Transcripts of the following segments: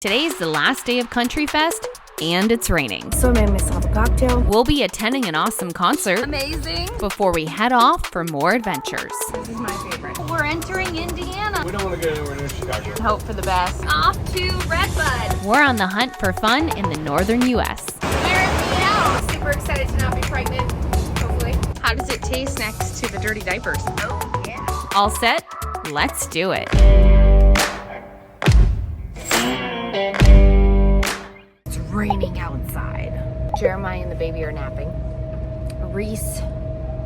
Today's the last day of Country Fest, and it's raining. So I made myself a cocktail. We'll be attending an awesome concert. Amazing. Before we head off for more adventures. This is my favorite. We're entering Indiana. We don't want to go anywhere near Chicago. Hope for the best. Off to Redbud. We're on the hunt for fun in the northern U.S. We're in Meow. Super excited to not be pregnant, hopefully. How does it taste next to the dirty diapers? Oh, yeah. All set? Let's do it. It's raining outside. Jeremiah and the baby are napping. Reese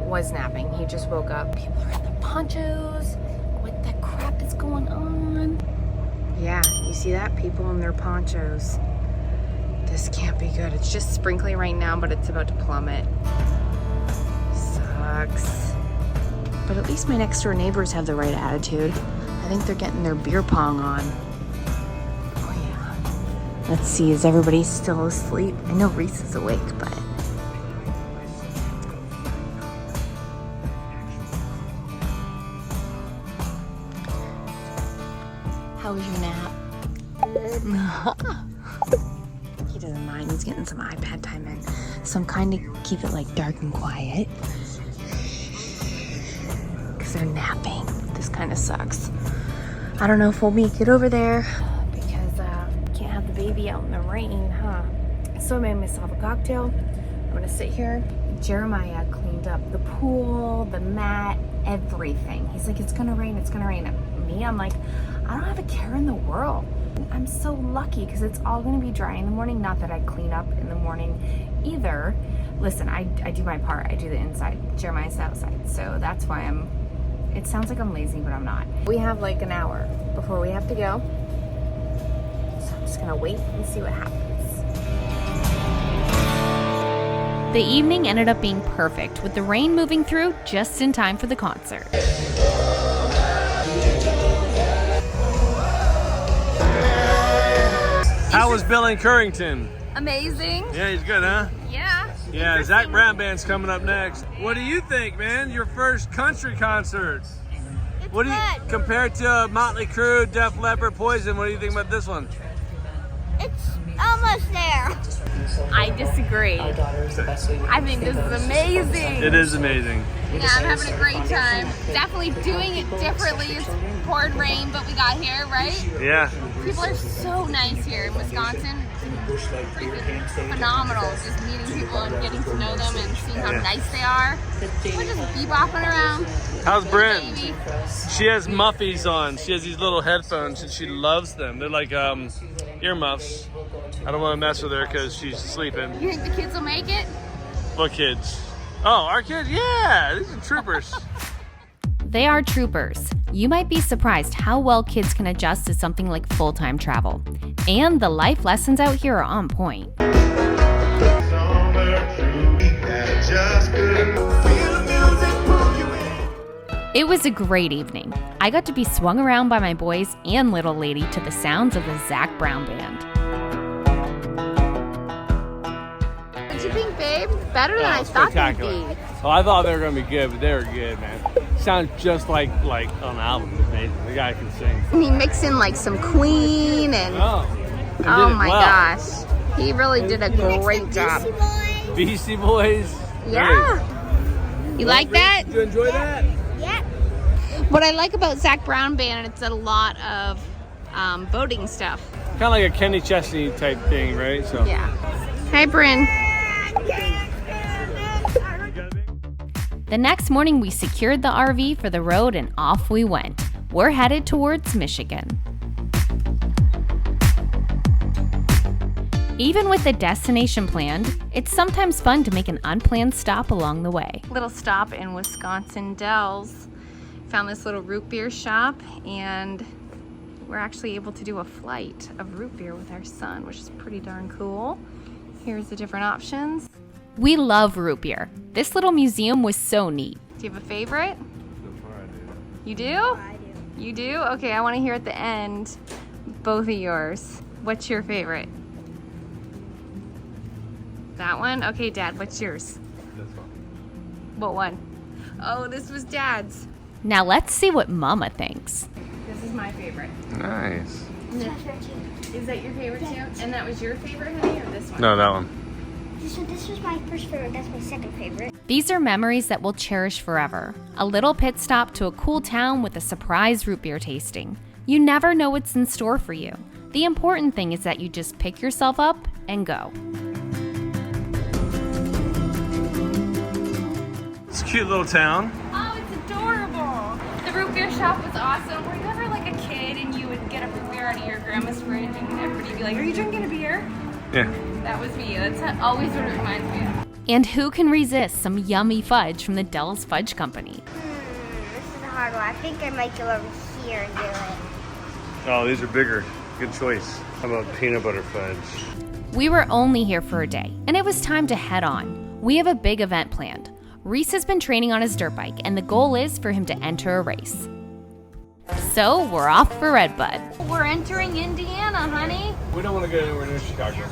was napping. He just woke up. People are in their ponchos. What the crap is going on? Yeah, you see that? People in their ponchos. This can't be good. It's just sprinkling right now, but it's about to plummet. Sucks. But at least my next door neighbors have the right attitude. I think they're getting their beer pong on. Oh yeah. Let's see, is everybody still asleep? I know Reese is awake, but... How was your nap? He doesn't mind. He's getting some iPad time in. So I'm kind of keep it like dark and quiet. Because they're napping. This kind of sucks. I don't know if we'll make it over there. Because can't have the baby out in the rain, huh? So I made myself a cocktail. I'm gonna sit here. Jeremiah cleaned up the pool, the mat, everything. He's like, it's gonna rain, it's gonna rain. And me, I'm like, I don't have a care in the world. I'm so lucky because it's all gonna be dry in the morning. Not that I clean up in the morning either. Listen, I do my part. I do the inside. Jeremiah's outside. So that's why it sounds like I'm lazy, but I'm not. We have like an hour before we have to go. So I'm just gonna wait and see what happens. The evening ended up being perfect, with the rain moving through just in time for the concert. How was Billy Currington? Amazing. Yeah, he's good, huh? Yeah. Yeah, Zach Brown Band's coming up next. What do you think, man? Your first country concert. What do you compared to Motley Crue, Def Leppard, Poison? What do you think about this one? It's almost there. I disagree. I think this is amazing. It is amazing. Yeah, I'm having a great time. Definitely doing it differently. It's poured rain, but we got here, right? Yeah. People are so nice here in Wisconsin. Freaking phenomenal. Just meeting people and getting to know them and seeing how nice they are. We're just bebopping around. How's Brent? Baby. She has muffies on. She has these little headphones and she loves them. They're like earmuffs. I don't want to mess with her because she's sleeping. You think the kids will make it? What kids? Oh, our kids? Yeah, these are troopers. They are troopers. You might be surprised how well kids can adjust to something like full-time travel. And the life lessons out here are on point. It was a great evening. I got to be swung around by my boys and little lady to the sounds of the Zach Brown Band. What do you think, babe? Better than I thought they'd be. Oh, I thought they were going to be good, but they were good, man. Sounds just like on an album. It's amazing. The guy can sing. And he mixed in like some Queen and oh my gosh. He really did a great job. Beastie Boys. Yeah. You like that? Did you enjoy that? Yeah. What I like about Zach Brown Band, it's a lot of voting stuff. Kind of like a Kenny Chesney type thing, right? So. Yeah. Hi, Bryn. The next morning, we secured the RV for the road and off we went. We're headed towards Michigan. Even with a destination planned, it's sometimes fun to make an unplanned stop along the way. Little stop in Wisconsin Dells. Found this little root beer shop and we're actually able to do a flight of root beer with our son, which is pretty darn cool. Here's the different options. We love root beer. This little museum was so neat. Do you have a favorite? You do? I do. You do? Okay, I want to hear at the end both of yours. What's your favorite? That one? Okay, Dad, what's yours? This one. What one? Oh, this was Dad's. Now let's see what Mama thinks. This is my favorite. Nice. Is that your favorite too? And that was your favorite, honey, or this one? No, that one. So this was my first favorite. That's my second favorite. These are memories that we'll cherish forever. A little pit stop to a cool town with a surprise root beer tasting. You never know what's in store for you. The important thing is that you just pick yourself up and go. It's a cute little town. Oh, it's adorable. The root beer shop was awesome. Were you ever like a kid and you would get a root beer out of your grandma's fridge and everybody would be like, are you drinking a beer? Yeah. That was me. That's always what it reminds me of. And who can resist some yummy fudge from the Dell's Fudge Company? This is a hard one. I think I might go over here and do it. Oh, these are bigger. Good choice. How about peanut butter fudge? We were only here for a day, and it was time to head on. We have a big event planned. Reese has been training on his dirt bike, and the goal is for him to enter a race. So we're off for Red Bud. We're entering Indiana, honey. We don't want to go anywhere near Chicago.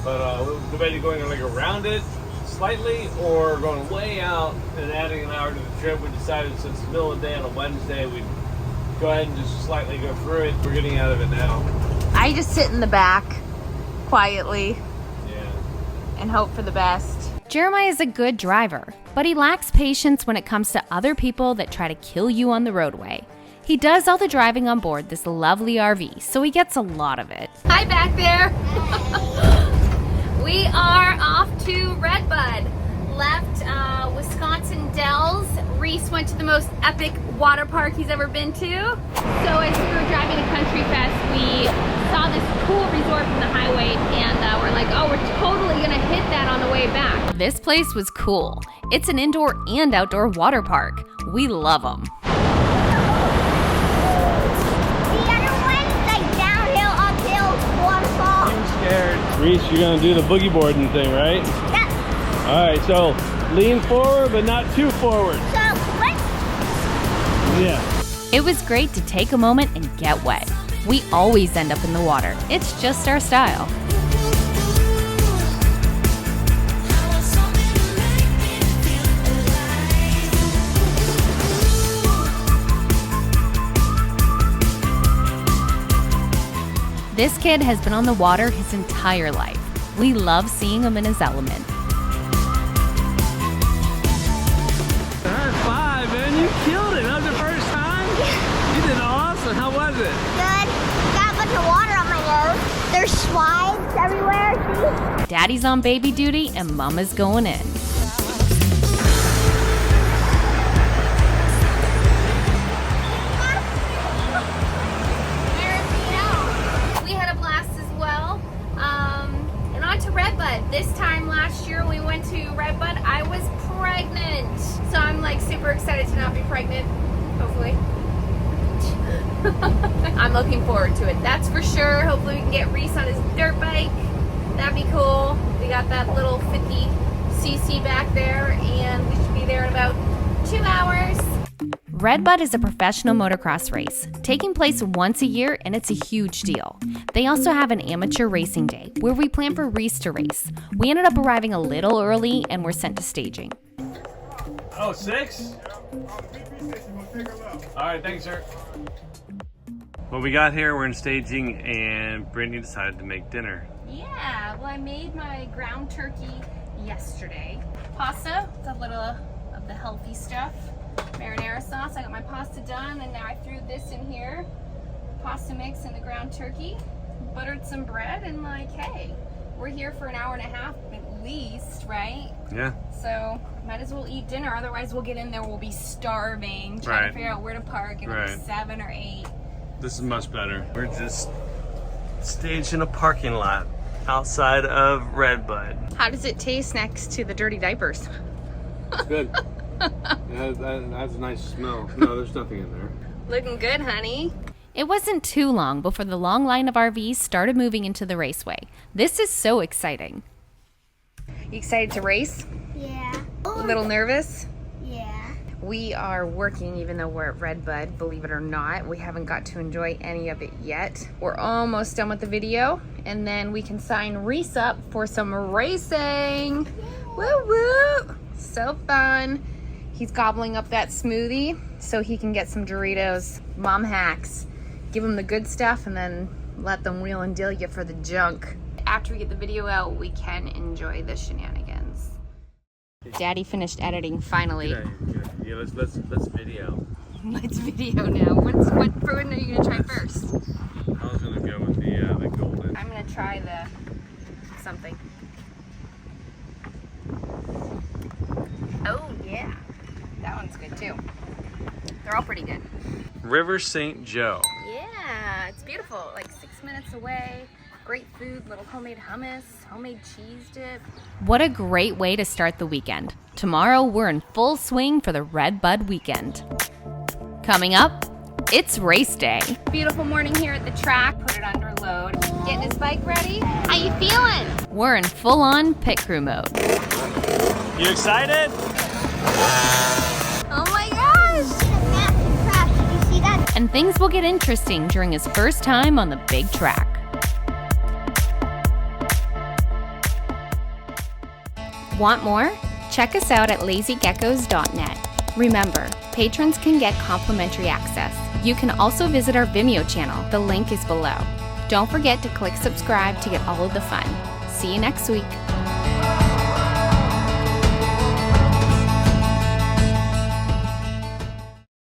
But we'll debate going like around it slightly or going way out and adding an hour to the trip. We decided since it's the middle of the day on a Wednesday, we'd go ahead and just slightly go through it. We're getting out of it now. I just sit in the back quietly Yeah. and hope for the best. Jeremiah is a good driver, but he lacks patience when it comes to other people that try to kill you on the roadway. He does all the driving on board this lovely RV, so he gets a lot of it. Hi back there. We are off to Red Bud. Left Wisconsin Dells. Reese went to the most epic water park he's ever been to. So as we were driving to Country Fest, we saw this cool resort from the highway, and we're like, oh, we're totally gonna hit that on the way back. This place was cool. It's an indoor and outdoor water park. We love them. The other one's like downhill, uphill, waterfall. I'm scared. Reese, you're going to do the boogie boarding thing, right? Yeah. All right, so lean forward, but not too forward. So let's. Yeah. It was great to take a moment and get wet. We always end up in the water. It's just our style. This kid has been on the water his entire life. We love seeing him in his element. High five, man. You killed it. That was your first time? You did awesome. How was it? Good. Got a bunch of water on my nose. There's slides everywhere. See? Daddy's on baby duty and Mama's going in. We had a blast as well. And on to Red Bud. This time last year when we went to Red Bud, I was pregnant. So I'm like super excited to not be pregnant, hopefully. I'm looking forward to it, that's for sure. Hopefully we can get Reese on his dirt bike. That'd be cool. We got that little 50cc back there, and we should be there in about 2 hours. Red Bud is a professional motocross race, taking place once a year, and it's a huge deal. They also have an amateur racing day, where we plan for Reese to race. We ended up arriving a little early and were sent to staging. Oh, 6? All right, thanks, sir. Well, we got here, we're in staging, and Brittany decided to make dinner. Yeah, well, I made my ground turkey yesterday. Pasta, a little of the healthy stuff. Marinara sauce. I got my pasta done, and now I threw this in here. Pasta mix and the ground turkey. Buttered some bread, and like, hey, we're here for an hour and a half at least, right? Yeah. So might as well eat dinner. Otherwise, we'll get in there. We'll be starving, trying to figure out where to park at like 7 or 8. This is much better. We're just staged in a parking lot outside of Red Bud. How does it taste next to the dirty diapers? It's good. That's a nice smell. No, there's nothing in there. Looking good, honey. It wasn't too long before the long line of RVs started moving into the raceway. This is so exciting. You excited to race? Yeah. A little nervous? Yeah. We are working even though we're at Red Bud, believe it or not. We haven't got to enjoy any of it yet. We're almost done with the video, and then we can sign Reese up for some racing. Woo woo! So fun. He's gobbling up that smoothie so he can get some Doritos. Mom hacks. Give him the good stuff and then let them wheel and deal you for the junk. After we get the video out, we can enjoy the shenanigans. Daddy finished editing finally. Yeah, let's video. Let's video now. What one are you gonna try first? I was gonna go with the golden. I'm gonna try the something. Oh yeah, that one's good too. They're all pretty good. River St. Joe. Yeah, it's beautiful. Like 6 minutes away. Great food, little homemade hummus, homemade cheese dip. What a great way to start the weekend. Tomorrow, we're in full swing for the Red Bud weekend. Coming up, it's race day. Beautiful morning here at the track. Put it under load. Getting his bike ready. How you feeling? We're in full-on pit crew mode. You excited? Oh my gosh! A massive crash. Did you see that? And things will get interesting during his first time on the big track. Want more? Check us out at lazygeckos.net. Remember, patrons can get complimentary access. You can also visit our Vimeo channel. The link is below. Don't forget to click subscribe to get all of the fun. See you next week.